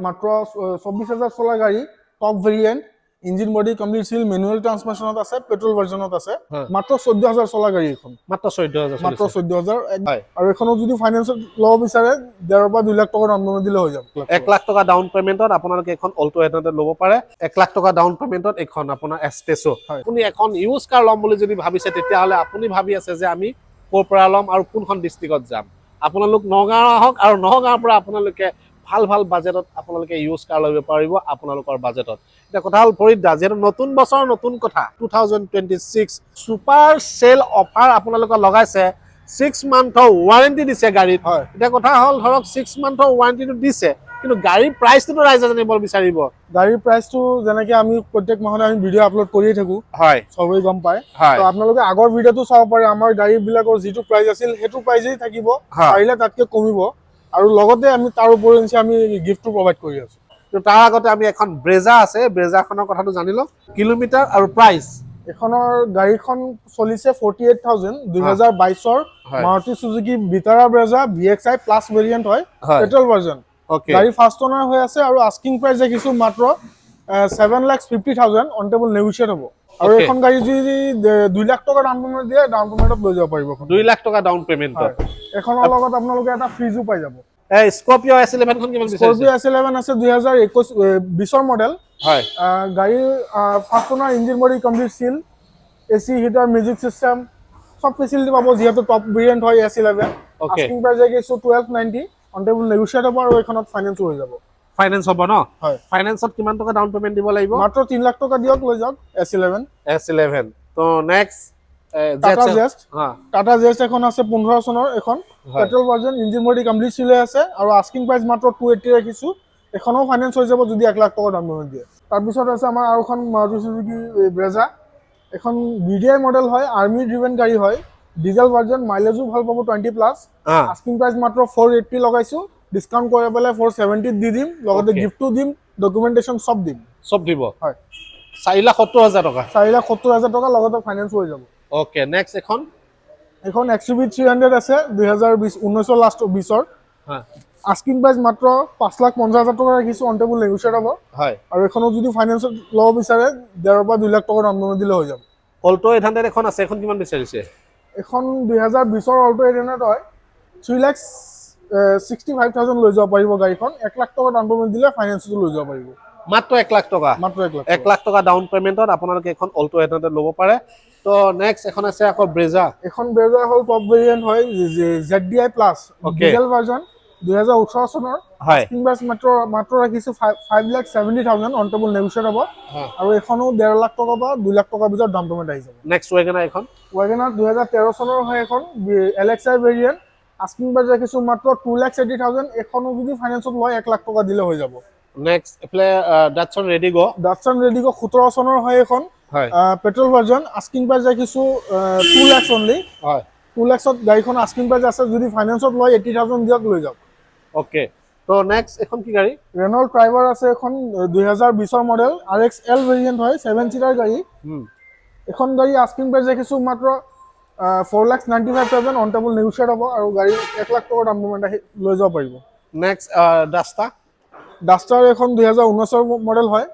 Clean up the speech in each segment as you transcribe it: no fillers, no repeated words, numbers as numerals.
মাত্ৰ 24000 চলা গাড়ী top variant engine body complete seal manual ট্ৰান্সমিশনত আছে পেট্ৰোল ভাৰ্জনত আছে মাত্ৰ 14000 চলা গাড়ী এখন মাত্ৰ 14000 মাত্ৰ 14000 আৰু এখনো যদি ফাইনান্সত ল'ব বিচাৰে 1.5 পৰা 2 লাখ টকা ডাউন পেমেন্ট দিলে হৈ যাব 1 লাখ টকা ডাউন পেমেন্টত আপোনালোকে এখন অল্টো এটাতে ল'ব পাৰে 1 লাখ টকা ডাউন পেমেন্টত এখন আপোনাৰ এস্পেসো আপুনি এখন ইউজ কাৰ ল'ম বুলি যদি ভাবিছে তেতিয়া হলে আপুনি ভাবি আছে যে আমি ক'ৰ পৰা ল'ম আৰু কোনখন ডিস্ট্ৰিক্টত যাম আপোনালোক নগাঁও আহক আৰু নগাঁৱৰ পৰা আপোনালোকে ভাল ভাল বাজেটত আপোনালোকে ইউজ কাৰ ল'ব পাৰিব আপোনালোকৰ বাজেটত এটা কথা হল ফৰিদ দা যেন নতুন বছৰ নতুন কথা 2026 সুপাৰ সেল অফাৰ আপোনালোকে লগাইছে 6 মান্থৰ ওয়াৰেন্টি দিছে গাড়ীত এটা কথা হল ধৰক 6 মান্থৰ ওয়াৰেন্টিটো দিছে কিন্তু গাড়ীৰ প্ৰাইচটো ৰাইজে জানিব বিচাৰিব গাড়ীৰ প্ৰাইচটো যেনেকৈ আমি প্ৰত্যেক মাহতে আমি ভিডিও আপলোড কৰিয়ে থাকো হয় সবেই গম পায় তো আপোনালোকে আগৰ ভিডিওটো চাব পাৰে আমাৰ গাড়ীবিলাকৰ যিটো প্ৰাইচ আছিল সেইটো প্ৰাইচেই থাকিব পাৰিলে তাতকৈ কমিব আৰু লগতে আমি তাৰ ওপৰঞ্চি আমি গিফটটো প্ৰভাইড কৰি আছো তো তাৰ আগতে আমি এখন ব্ৰেজা আছে ব্ৰেজাখনৰ কথাটো জানিলো কিলোমিটাৰ আৰু প্ৰাইচ এখনৰ গাড়ীখন চলিছে 48000 2022 ৰ Maruti Suzuki ভিটাৰা Brezza VXI plus variant হয় পেট্ৰল ভাৰ্জন গাড়ী ফাৰ্ষ্ট ওনাৰ হৈ আছে আৰু আস্কিং প্ৰাইস দেখিছো মাত্ৰ 7,50,000 অন টেবল নেগোশিয়েট হ'ব আৰু এখন গাড়ী যদি 2 লাখ টকা ডাউন পেমেন্ট দিয়ে ডাউন পেমেন্টত লৈ যাব পাৰিব 2 লাখ টকা ডাউন পেমেন্টত এখনৰ লগত আপোনালোকে এটা ফ্ৰিজো পাই যাব এই স্কৰপিও S11 খন কিমান বিচাৰিছে স্কৰপিও S11 আছে 2021 ৰ মডেল হয় গাড়ী first owner engine body complete seal AC heater music system সব ফেসিলিটি পাব যেহেতু টপ ভেৰিয়েন্ট হয় S11 আস্কিং প্ৰাইস দেখিছো 1290 অন টেবল নেগোশিয়েট হ'ব আৰু এখনত ফাইনান্স হৈ যাব ফাইনান্স হ'ব ন হয় ফাইনান্সত কিমান টকা ডাউন পেমেন্ট দিব লাগিব মাত্ৰ 3 লাখ টকা দিয়ক লৈ যাওক S11 তো নেক্সট টাটা জেষ্ট এখন আছে 15 চনৰ এখন petrol version engine body complete seal আছে আৰু আস্কিং প্ৰাইস মাত্ৰ 280 ৰাখিছো এখনো ফাইনান্স হৈ যাব যদি 1 লাখ টকা ডাউন পেমেন্ট দিয়ে তাৰ পিছত আছে আমাৰ আৰু এখন মাৰুতি সুজুকি ব্ৰেজা এখন BDI মডেল হয় আৰ্মি ড্ৰিভেন গাড়ী হয় ডিজেল ভাৰ্জন মাইলেজো ভাল পাব 20 প্লাস আস্কিং প্ৰাইস মাত্ৰ 480 লগাইছো ডিসকাউন্ট কৰি পেলাই 470 দি দিম লগতে গিফটটো দিম ডকুমেন্টেশন সব দিব হয় 4,70,000 টকা 4,70,000 টকা লগতে ফাইনান্স হৈ যাব ওকে নেক্সট এখন XUV 300 আছে 2019 লাষ্ট 20 ৰ আস্কিং প্ৰাইস মাত্ৰ 5,50,000 টকা ৰাখিছো অন টেবল নেগোশিয়েট হ'ব হয় আৰু এখনো যদি ফাইনান্সত ল'ব বিচাৰে 1.5 পৰা 2 লাখ টকা ডাউন পেমেন্ট দিলে হৈ যাব অল্টো 800 এখন আছে এখন কিমান বিচাৰিছে এখন 2020 ৰ অল্টো 800 হয় 3,65,000 লৈ যাব পাৰিব গাড়ীখন 1 লাখ টকা ডাউন পেমেন্ট দিলে ফাইনান্সটো লৈ যাব পাৰিব মাত্ৰ 1 লাখ টকা মাত্ৰ 1 লাখ টকা ডাউন পেমেন্টত আপোনালোকে এখন অল্টো 800 ল'ব পাৰে তো নেক্সট এখন আছে আকৌ ব্ৰেজা এখন ব্ৰেজা হল টপ ভেৰিয়েন্ট হয় ZDI প্লাস ডিজেল ভাৰ্জন 2018 চনৰ আস্কিং প্ৰাইস মাত্ৰ ৰাখিছো 5,70,000 অন টেবল নেগোশিয়েট হ'ব আৰু এখনো 1.5 লাখ টকা বা 2 লাখ টকা ভিতৰত ডাউন পেমেন্ট আহি যাব নেক্সট ওয়াগনাৰ এখন 2013 চনৰ হয় এখন LXI ভেৰিয়েন্ট আস্কিং প্ৰাইস ৰাখিছো মাত্ৰ 2,80,000 এখনো যদি ফাইনান্সত লয় 1 লাখ টকা দিলে হৈ যাব নেক্সট এফলে ডাটসন ৰেডিগো 17 চনৰ হয় এখন হয় পেট্ৰল ভাৰ্জন আস্কিং প্ৰাইস ৰাখিছো 2 লাখ অনলি হয় 2 লাখত গাড়ীখন আস্কিং প্ৰাইস আছে যদি ফাইনান্সত লয় 80,000 দিয়ক লৈ যাওক ওকে তো নেক্সট এখন কি গাড়ী ৰেনল্ট ড্ৰাইভাৰ আছে এখন 2020 ৰ মডেল RXL ভেৰিয়েন্ট হয় 7 সিটাৰ গাড়ী এখন গাড়ী আস্কিং প্ৰাইস ৰাখিছো মাত্ৰ 4,95,000 অন টেবল নেগোশিয়েট হ'ব আৰু গাড়ী 1 লাখ টকা ডাউন পেমেন্ট লৈ যাব পাৰিব নেক্সট ডাষ্টাৰ এখন 2019 ৰ মডেল হয়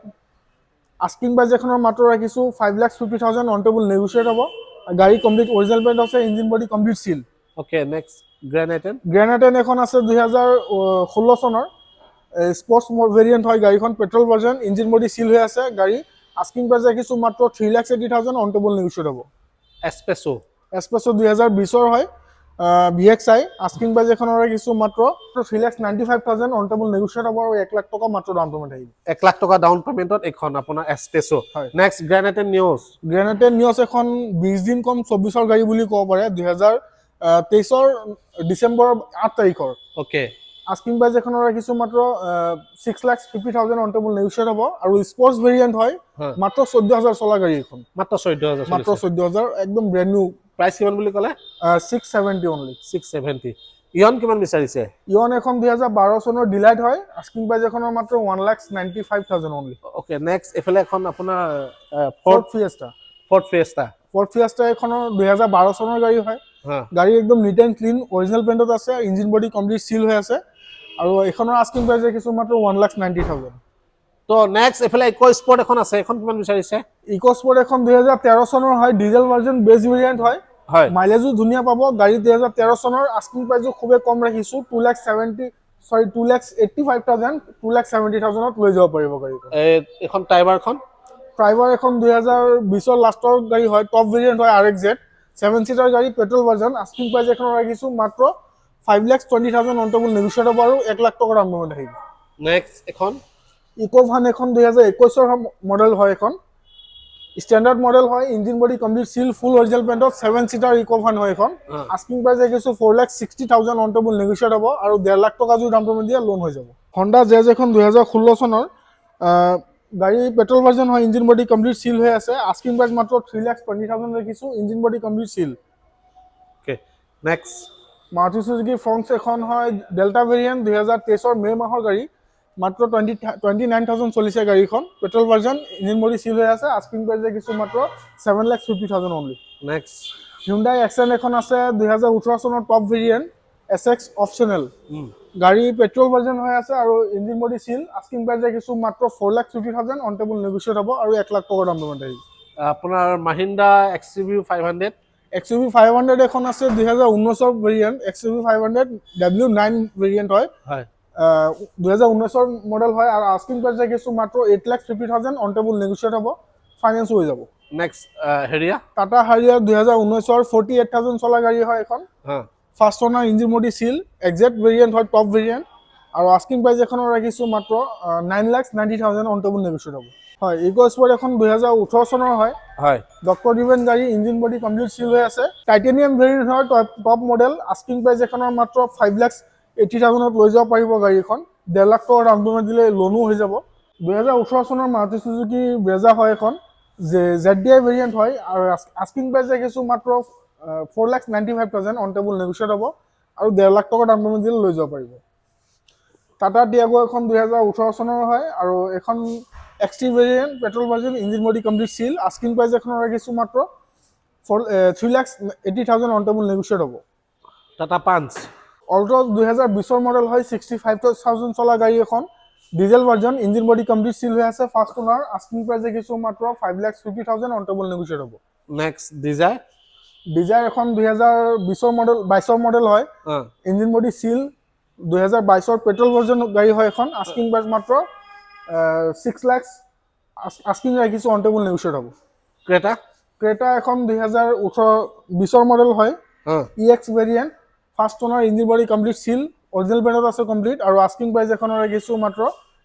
আস্কিং প্ৰাইস এখনৰ মাত্ৰ ৰাখিছো 5,50,000 অন টেবল নেগোশিয়েট হ'ব গাড়ী কমপ্লিট অৰিজিনাল পেইণ্ট আছে engine body complete seal okay next গ্ৰেনেটেন এখন আছে 2016 চনৰ স্পৰ্টছ ভেৰিয়েন্ট হয় গাড়ীখন petrol version engine body seal হৈ আছে গাড়ী আস্কিং প্ৰাইস ৰাখিছো মাত্ৰ 3,80,000 অন টেবল নেগোশিয়েট হ'ব এস্পেসো 2020 ৰ হয় VXI আস্কিং প্ৰাইস এখনৰ ৰাখিছো মাত্ৰ 3,95,000 অন টেবল নেগোশিয়েট হ'ব আৰু 1 লাখ টকা মাত্ৰ ডাউন পেমেন্ট আহিব 1 লাখ টকা ডাউন পেমেন্টত এখন আপোনাৰ এস্পেসো নেক্সট গ্ৰেনেটেন নিউজ এখন 20 দিন কম 24 ৰ গাড়ী বুলি ক'ব পাৰে 2023 ৰ ডিসেম্বৰৰ 8 তাৰিখৰ ওকে আস্কিং প্ৰাইস এখনৰ ৰাখিছো মাত্ৰ 6,50,000 অন টেবল নেগোশিয়েট হ'ব আৰু স্পৰ্টছ ভেৰিয়েন্ট হয় মাত্ৰ 14,000 চলা গাড়ী এখন মাত্ৰ 14,000 একদম ব্ৰ্যান্ড নিউ প্ৰাইস কিমান বুলি ক'লে 670 অনলি 670 ইয়ন কিমান বিচাৰিছে ইয়ন এখন 2012 চনৰ ডিলাইট হয় আস্কিং প্ৰাইস এখনৰ মাত্ৰ 1,95,000 অনলি ওকে নেক্সট এফালে এখন আপোনাৰ ফৰ্ড ফিয়েষ্টা এখনৰ 2012 চনৰ গাড়ী হয় গাড়ী একদম নিট এণ্ড ক্লিন অৰিজিনাল পেইণ্টত আছে ইঞ্জিন বডি কমপ্লিট সিল হৈ আছে আৰু এখনৰ আস্কিং প্ৰাইচ ৰাখিছোঁ মাত্ৰ 1,90,000। তো নেক্সট এফালে ইকো স্পৰ্ট এখন আছে, এখন কিমান বিচাৰিছে? ইকো স্পৰ্ট এখন 2013 চনৰ হয়, ডিজেল ভাৰ্জন বেছ ভেৰিয়েণ্ট হয়, হয় মাইলেজো ধুনীয়া পাব। গাড়ী 2013 চনৰ, আস্কিং প্ৰাইচো খুবেই কম ৰাখিছোঁ, 2,85,000, 2,70,000ত লৈ যাব পাৰিব গাড়ীখন। এখন ড্ৰাইভাৰখন ড্ৰাইভাৰ এখন 2020 লাষ্টৰ গাড়ী হয়, টপ ভেৰিয়েণ্ট হয়, RXZ 7 চিটাৰ গাড়ী, পেট্ৰল ভাৰ্জন। আস্কিং প্ৰাইচ এখনৰ ৰাখিছোঁ মাত্ৰ 5,20,000 অন টেবল নেগোচিয়েট হ'ব আৰু 1 লাখ টকাৰ দামত আহিব। নেক্সট এখন ইকোভান এখন 2021 মডেল হয়, এখন ষ্টেণ্ডাৰ্ড মডেল হয়, ইঞ্জিন বডি কমপ্লিট চিল, ফুল অৰিজিনেল পেইণ্টত 7 চিটাৰ ইকোভান হয় এখন। আস্কিং প্ৰাইচ ৰাখিছোঁ 4,60,000 অন টেবল নেগোচিয়েট হ'ব আৰু 1.5 লাখ টকা যদি দাম পেমেণ্ট দিয়ে লোন হৈ যাব। হণ্ডা জেজ এখন 2016 চনৰ গাড়ী, পেট্ৰল ভাৰ্জন হয়, ইঞ্জিন বডি কমপ্লিট চিল হৈ আছে। আস্কিং প্ৰাইচ মাত্ৰ 3,20,000 ৰাখিছোঁ, ইঞ্জিন বডি কমপ্লিট চিল। ওকে নেক্সট মাৰুতি চুজুকি ফ্ৰন্স এখন হয়, ডেল্টা ভেৰিয়েণ্ট 2023 মে' মাহৰ গাড়ী, মাত্ৰ 29,000 চলিছে গাড়ীখন, পেট্ৰল ভাৰ্জন, ইঞ্জিন বডি চিল হৈ আছে। আস্কিং প্ৰাইচ ৰাখিছোঁ মাত্ৰ 7,50,000 অনলি। নেক্সট হিউণ্ডাই এক্সেণ্ট এখন আছে 2018 চনৰ টপ ভেৰিয়েণ্ট, SX অপশ্যনেল গাড়ী, পেট্ৰল ভাৰ্জন হৈ আছে আৰু ইঞ্জিন বডি চিল। আস্কিং প্ৰাইচ ৰাখিছোঁ মাত্ৰ 4,50,000 অন টেবল নেগোচিয়েট হ'ব আৰু 1 লাখ টকাৰ দাম পেমেণ্ট আহিব। আপোনাৰ মাহিন্দ্ৰা XUV 500 XUV 500 এখন আছে 2019 ভেৰিয়েণ্ট, XUV 500 W9 ভেৰিয়েণ্ট হয়, 2019 মডেল হয় আৰু আস্কিং প্ৰাইচ ৰাখিছোঁ মাত্ৰ 8,50,000 অন টেবল নেগোচিয়েট হ'ব, ফাইনেন্স হৈ যাব। নেক্সট হেৰিয়া টাটা হাৰিয়াৰ 2019 48,000 চলা গাড়ী হয় এখন, ফাৰ্ষ্ট অনাৰ, ইঞ্জিন বডি চিল, এক্সেক্ট ভেৰিয়েণ্ট হয়, টপ ভেৰিয়েণ্ট আৰু আস্কিং প্ৰাইচ এখনৰ ৰাখিছোঁ মাত্ৰ 9,90,000 অন টেবল নেগোচিয়েট হ'ব। হয়, ইকো স্পৰ্ট এখন 2018 চনৰ হয়, ডক্টৰ ডিভেন গাড়ী, ইঞ্জিন বডি কমপ্লিট চিল হৈ আছে, টাইটেনিয়াম ভেৰিয়েণ্ট হয়, টপ মডেল। আস্কিং প্ৰাইচ এখনৰ মাত্ৰ 5,80,000ত লৈ যাব পাৰিব গাড়ীখন, 1.5 লাখ টকাৰ ডাউন পেমেণ্ট দিলে লোনো হৈ যাব। 2018 চনৰ মাৰুতি চুজুকি ব্ৰেজা হয় এখন, ZDI ভেৰিয়েণ্ট হয় আৰু আস্কিং প্ৰাইচ ৰাখিছোঁ মাত্ৰ 4,95,000 অন টেবল নেগোচিয়েট হ'ব আৰু 1.5 লাখ টকাৰ ডাউন পেমেণ্ট দিলে লৈ যাব পাৰিব। টাটা টিয়াগো এখন 2018 চনৰ হয় আৰু এখন XT variant, petrol version, engine body complete seal. Asking price এখনৰ ৰাখিছোঁ মাত্ৰ 3,80,000 অন টেবল নেগোচিয়েট হ'ব। টাটা পাঞ্চ অল্ট্ৰছ 2020 মডেল হয়, 65,000 চলা গাড়ী এখন, diesel version, engine body complete seal হৈ আছে, ফাৰ্ষ্ট ওনাৰ। আস্কিং প্ৰাইচ ৰাখিছোঁ মাত্ৰ 5,50,000 অন টেবল নেগোচিয়েট হ'ব। নেক্সট ডিজায়াৰ এখন 2022 মডেল হয়, engine body seal, 2022 petrol version গাড়ী হয় এখন। আস্কিং প্ৰাইচ মাত্ৰ 6 লাখ, আস্কিং ৰাখিছোঁ, অন টেবল নেগোচিয়েট হ'ব। ক্ৰেটা এখন 2020 মডেল হয়, EX variant, first owner, engine body complete seal, original পেইণ্টত আছে কমপ্লিট আৰু আস্কিং প্ৰাইচ এখনৰ ৰাখিছোঁ মাত্ৰ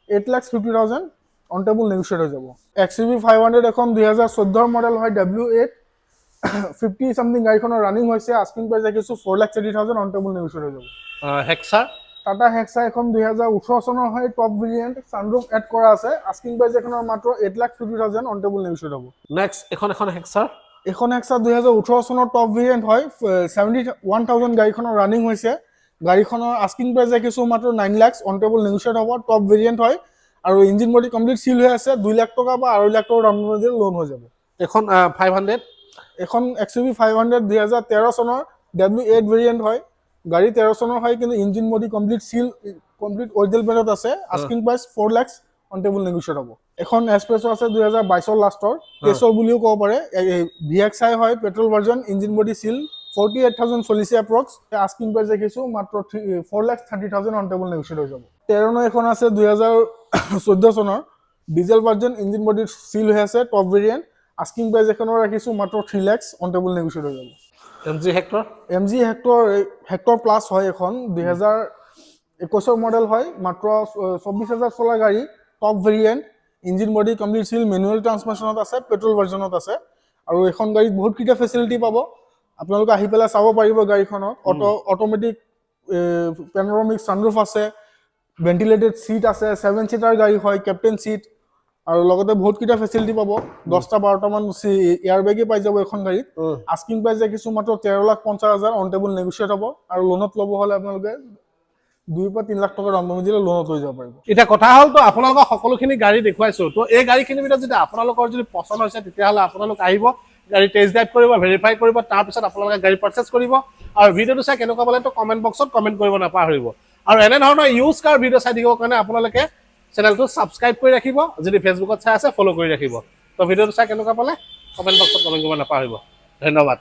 8,50,000 অন টেবল নেগোচিয়েট হৈ যাব। XUV 500 এখন 2014 মডেল হয়, W8 50 চামথিং গাড়ীখনৰ ৰানিং হৈছে। আস্কিং প্ৰাইচ ৰাখিছোঁ 4,30,000 অন টেবল নেগোচিয়েট হৈ যাব। টাটা হেক্সা এখন 2018 চনৰ হয়, টপ ভেৰিয়েণ্ট, ছানৰুফ এড কৰা আছে। আস্কিং প্ৰাইচ এখনৰ মাত্ৰ 8,50,000 অন টেবল নেগোচিয়েট হ'ব। নেক্সট এখন হেক্সা 2018 চনৰ টপ ভেৰিয়েণ্ট হয়, 71,000 গাড়ীখনৰ ৰানিং হৈছে। গাড়ীখনৰ আস্কিং প্ৰাইচ ৰাখিছোঁ মাত্ৰ 9 লাখ, অন টেবল নেগোচিয়েট হ'ব, টপ ভেৰিয়েণ্ট হয় আৰু ইঞ্জিন বডি কমপ্লিট চিল হৈ আছে। 2 লাখ টকা বা 2.5 লাখ টকাৰ দাম দিলে লোন হৈ যাব। এখন 500 এখন XUV 500 2013 চনৰ W8 ভেৰিয়েণ্ট হয়, গাড়ী 13 চনৰ হয় কিন্তু engine body complete seal, complete original পেইণ্টত আছে। Asking price 4 lakh, on table negotiate হ'ব। এখন এক্সপ্ৰেছো আছে 2022 লাষ্টৰ, কেছৰ বুলিও ক'ব পাৰে, VXI হয়, পেট্ৰল ভাৰ্জন, ইঞ্জিন বডি চিল, 48,000 চলিছে এপ্ৰক্স। আস্কিং প্ৰাইচ ৰাখিছোঁ মাত্ৰ 4,30,000 অন টেবল নেগোচিয়েট হৈ যাব। টেৰনো এখন আছে 2014 চনৰ, ডিজেল ভাৰ্জন, ইঞ্জিন বডি চিল হৈ আছে, টপ ভেৰিয়েণ্ট। আস্কিং প্ৰাইচ এখনৰ ৰাখিছোঁ মাত্ৰ 3 লাখ, অন টেবল নেগোচিয়েট হৈ যাব। MG হেক্টৰ প্লাছ হয় এখন, 2021 মডেল হয়, মাত্ৰ 24,000 চলা গাড়ী, top variant, engine body complete seal, manual ট্ৰান্সমিশ্যনত আছে, পেট্ৰল ভাৰ্জনত আছে আৰু এখন গাড়ীত বহুতকেইটা ফেচিলিটি পাব। আপোনালোকে আহি পেলাই চাব পাৰিব গাড়ীখনত। অট'মেটিক পেনোৰামিক ছানৰুফ আছে, ভেণ্টিলেটেড ছিট আছে, 7 চিটাৰ গাড়ী হয়, কেপ্টেইন ছিট আৰু লগতে বহুতকেইটা ফেচিলিটি পাব। 10-12টামান এয়াৰ বেগে পাই যাব এখন গাড়ীত। আস্কিং প্ৰাইচ ৰাখিছোঁ মাত্ৰ 13,50,000 অন টেবল নেগোচিয়েট হ'ব আৰু লোনত ল'ব হ'লে আপোনালোকে 2-3 লাখ টকাৰ দাম দিলে লোনত লৈ যাব পাৰিব। এতিয়া কথা হ'ল, তো আপোনালোকক সকলোখিনি গাড়ী দেখুৱাইছোঁ, তো এই গাড়ীখিনিৰ ভিতৰত যদি আপোনালোকৰ যদি পচন্দ হৈছে তেতিয়াহ'লে আপোনালোক আহিব, গাড়ী টেষ্ট ড্ৰাইভ কৰিব, ভেৰিফাই কৰিব, তাৰপিছত আপোনালোকে গাড়ী পাৰ্চেছ কৰিব। আৰু ভিডিঅ'টো চাই কেনেকুৱা পালে তো কমেণ্ট বক্সত কমেণ্ট কৰিব নাপাহৰিব। আৰু এনে ধৰণৰ ইউজ কাৰ ভিডিঅ' চাই থাকিবৰ কাৰণে আপোনালোকে চেনেলটো ছাবস্ক্ৰাইব কৰি ৰাখিব যদি ফেচবুকত চাই আছে ফ'ল' কৰি ৰাখিব তো ভিডিঅ'টো চাই কেনেকুৱা পালে কমেণ্ট বক্সত কমেণ্ট কৰিব নাপাহৰিব ধন্যবাদ